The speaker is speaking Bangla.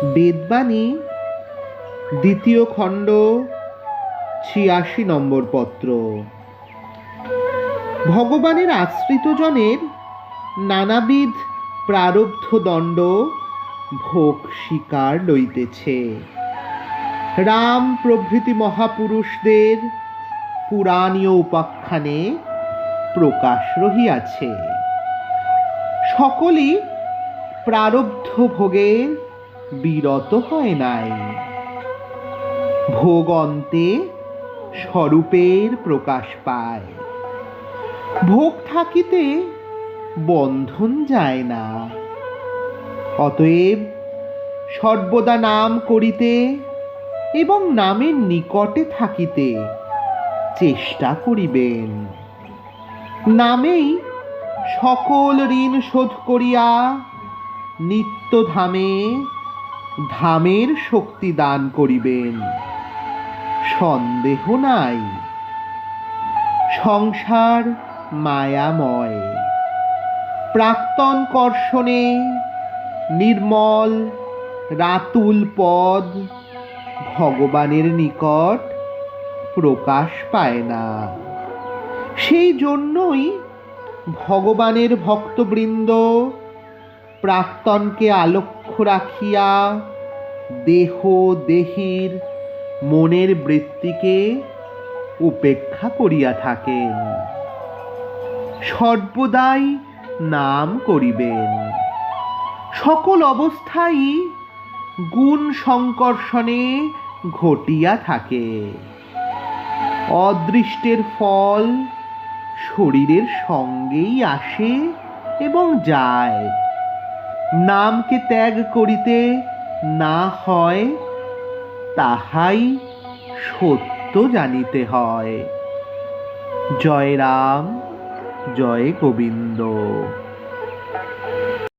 বেদবাণী ২য় খণ্ড ৮৬ নম্বর পত্র। ভগবানের আশ্রিত জনের নানাবিধ প্রারব্ধ দণ্ড ভোগ স্বীকার লইতেছে। রাম প্রভৃতি মহাপুরুষদের পুরাণীয় উপাখ্যানে প্রকাশ রহিয়াছে। সকলই প্রারব্ধ ভোগে বিরত হয় নাই। ভোগ অন্তে স্বরূপের প্রকাশ পায়। ভোগ থাকিতে বন্ধন যায় না। অতএব সর্বদা নাম করিতে এবং নামের নিকটে থাকিতে চেষ্টা করিবেন। নামেই সকল ঋণ শোধ করিয়া নিত্য ধামে ধামের শক্তি দান করিবেন, সন্দেহ নাই। সংসার মায়াময়। প্রাক্তন কর্ষণে নির্মল রাতুল পদ ভগবানের নিকট প্রকাশ পায় না। সেই জন্যই ভগবানের ভক্তবৃন্দ প্রাক্তনকে আলক্ষ্য রাখিয়া দেহ দেহীর মনের বৃত্তিকে উপেক্ষা করিয়া থাকেন। সর্বদাই নাম করিবেন। সকল অবস্থাই গুণ সংকর্ষণে ঘটিয়া থাকে। অদৃষ্টের ফল শরীরের সঙ্গেই আসে এবং যায়। নামকে ত্যাগ করিতে না হয়, তাহাই সত্য জানিতে হয়। জয় রাম, জয় গোবিন্দ।